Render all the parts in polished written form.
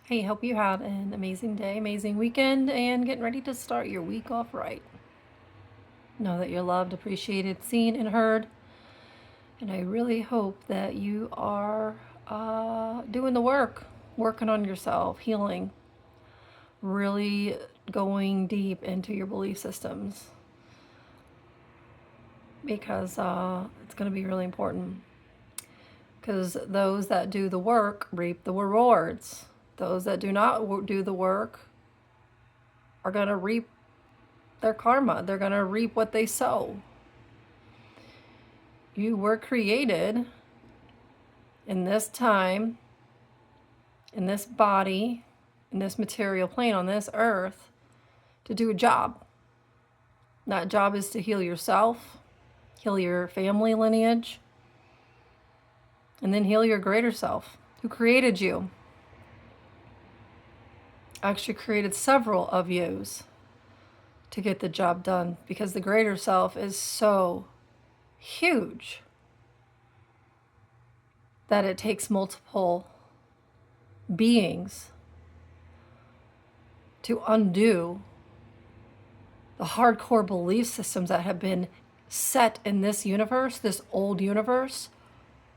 Hey, hope you had an amazing day, amazing weekend, and getting ready to start your week off right. Know that you're loved, appreciated, seen, and heard. And I really hope that you are doing the work, working on yourself, healing, really going deep into your belief systems because it's going to be really important. Because those that do the work reap the rewards. Those that do not do the work are going to reap their karma. They're going to reap what they sow. You were created in this time, in this body, in this material plane on this earth to do a job. That job is to heal yourself, heal your family lineage, and then heal your greater self who created you. Actually created several of yous to get the job done because the greater self is so huge that it takes multiple beings to undo the hardcore belief systems that have been set in this universe, this old universe,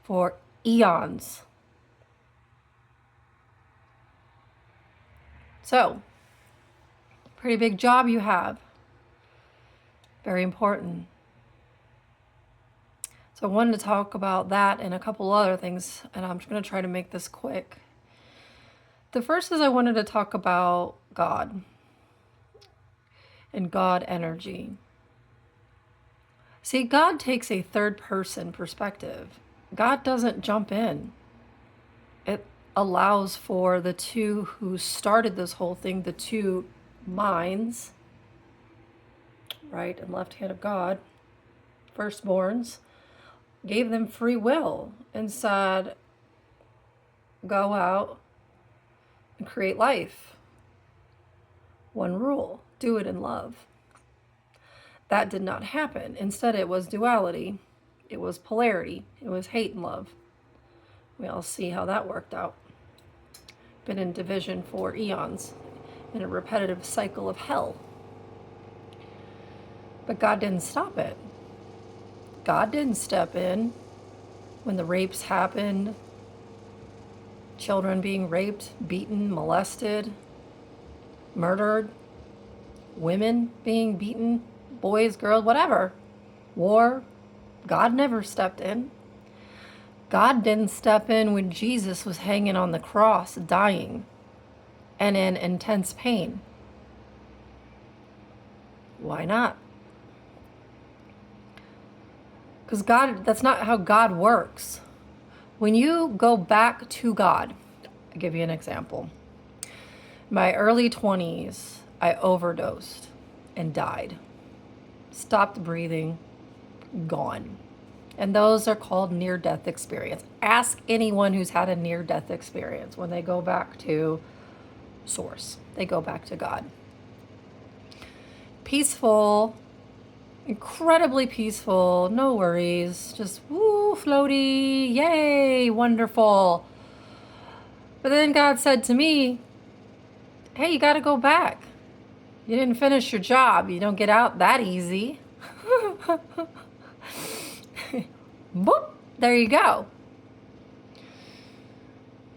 for eons. So, pretty big job you have. Very important. So I wanted to talk about that and a couple other things, and I'm just going to try to make this quick. The first is I wanted to talk about God and God energy. See, God takes a third person perspective. God doesn't jump in. It allows for the two who started this whole thing, the two minds, right and left hand of God, firstborns, gave them free will and said, go out and create life. One rule, do it in love. That did not happen. Instead, it was duality. It was polarity. It was hate and love. We all see how that worked out. Been in division for eons in a repetitive cycle of hell. But God didn't stop it. God didn't step in when the rapes happened, children being raped, beaten, molested, murdered, women being beaten, boys, girls, whatever, war. God never stepped in. God didn't step in when Jesus was hanging on the cross, dying, and in intense pain. Why not? Because God, that's not how God works. When you go back to God, I'll give you an example. In my early 20s, I overdosed and died. Stopped breathing, gone. And those are called near-death experience. Ask anyone who's had a near-death experience when they go back to source. They go back to God. Peaceful, incredibly peaceful, no worries, just woo, floaty, yay, wonderful. But then God said to me, hey, you got to go back. You didn't finish your job. You don't get out that easy. Boop, there you go.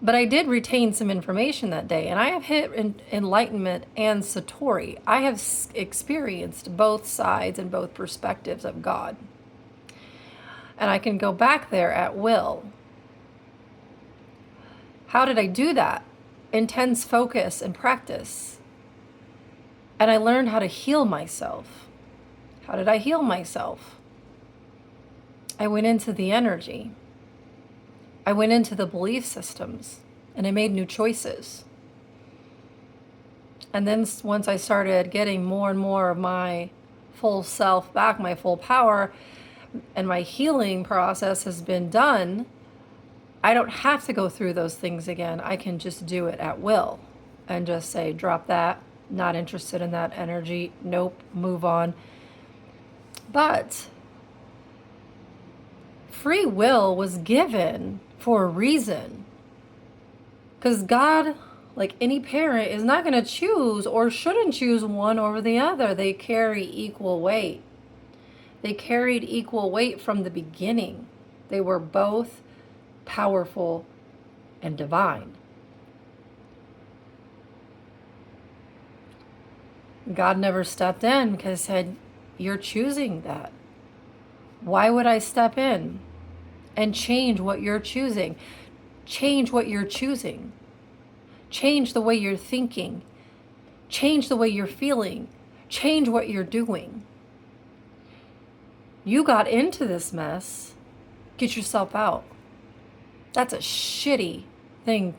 But I did retain some information that day, and I have hit enlightenment and Satori. I have experienced both sides and both perspectives of God. And I can go back there at will. How did I do that? Intense focus and practice. And I learned how to heal myself. How did I heal myself? I went into the energy. I went into the belief systems and I made new choices. And then once I started getting more and more of my full self back, my full power, and my healing process has been done, I don't have to go through those things again. I can just do it at will and just say, drop that, not interested in that energy, nope, move on. But free will was given for a reason. Because God Like any parent is not going to choose or shouldn't choose one over the other. They carry equal weight. They carried equal weight from the beginning. They were both powerful and divine. God never stepped in because he said, you're choosing that. Why would I step in and change what you're choosing? Change what you're choosing. Change the way you're thinking. Change the way you're feeling. Change what you're doing. You got into this mess. Get yourself out. That's a shitty thing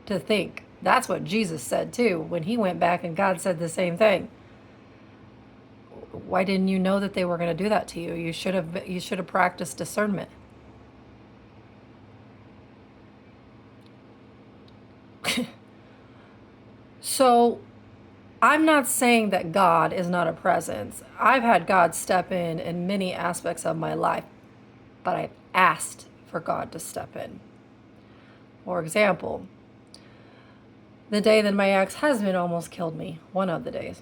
to think. That's what Jesus said too when he went back, and God said the same thing. Why didn't you know that they were going to do that to you? You should have practiced discernment. So I'm not saying that God is not a presence. I've had God step in many aspects of my life, but I've asked for God to step in. For example, the day that my ex-husband almost killed me, one of the days.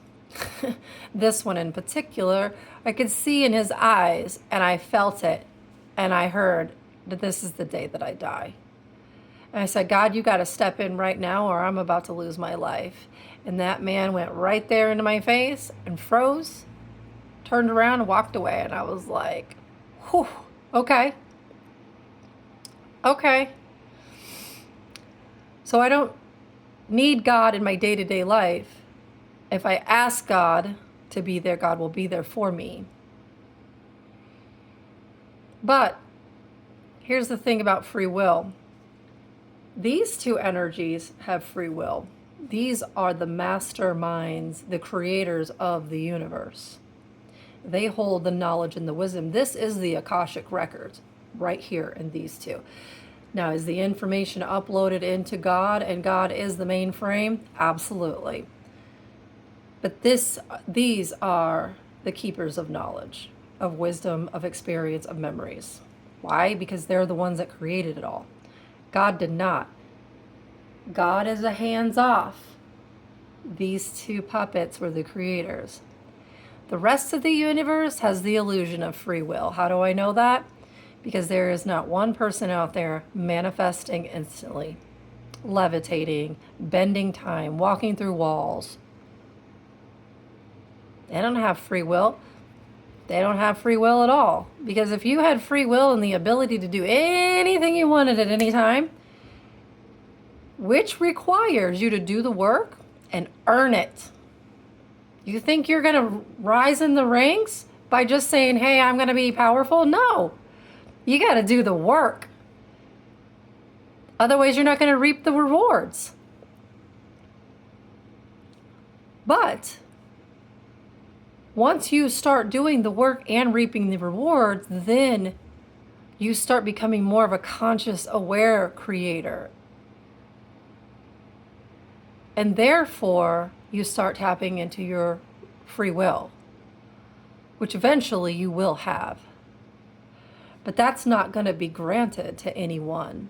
This one in particular, I could see in his eyes, and I felt it, and I heard that this is the day that I die. And I said, God, you got to step in right now or I'm about to lose my life. And that man went right there into my face and froze, turned around and walked away. And I was like, whew, okay. Okay. So I don't need God in my day-to-day life. If I ask God to be there, God will be there for me. But here's the thing about free will. These two energies have free will. These are the masterminds, the creators of the universe. They hold the knowledge and the wisdom. This is the Akashic records right here in these two. Now, is the information uploaded into God and God is the mainframe? Absolutely. But these are the keepers of knowledge, of wisdom, of experience, of memories. Why? Because they're the ones that created it all. God did not. God is a hands-off. These two puppets were the creators. The rest of the universe has the illusion of free will. How do I know that? Because there is not one person out there manifesting instantly, levitating, bending time, walking through walls. They don't have free will. They don't have free will at all. Because if you had free will and the ability to do anything you wanted at any time, which requires you to do the work and earn it. You think you're going to rise in the ranks by just saying, hey, I'm going to be powerful? No. You got to do the work. Otherwise, you're not going to reap the rewards. But once you start doing the work and reaping the rewards, then you start becoming more of a conscious, aware creator. And therefore, you start tapping into your free will, which eventually you will have. But that's not going to be granted to anyone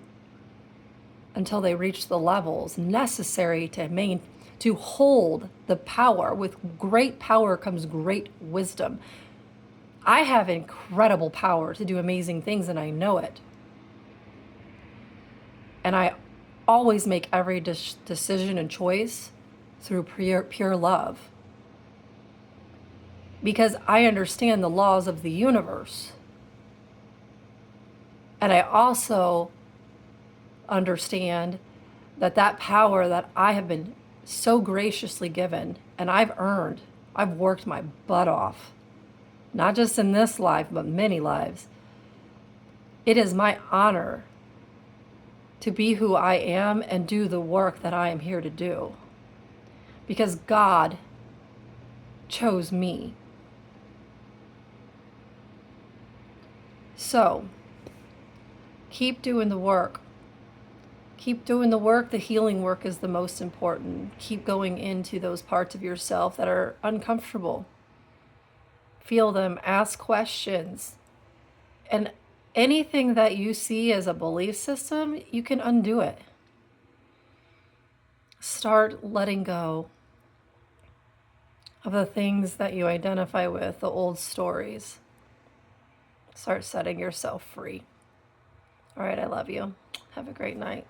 until they reach the levels necessary to hold the power. With great power comes great wisdom. I have incredible power to do amazing things, and I know it. And I always make every decision and choice through pure love. Because I understand the laws of the universe. And I also understand that power that I have been so graciously given and I've earned, I've worked my butt off, not just in this life, but many lives. It is my honor to be who I am and do the work that I am here to do. Because God chose me. So, keep doing the work. Keep doing the work. The healing work is the most important. Keep going into those parts of yourself that are uncomfortable. Feel them, ask questions. And anything that you see as a belief system, you can undo it. start letting go of the things that you identify with, the old stories. Start setting yourself free. All right, I love you. Have a great night.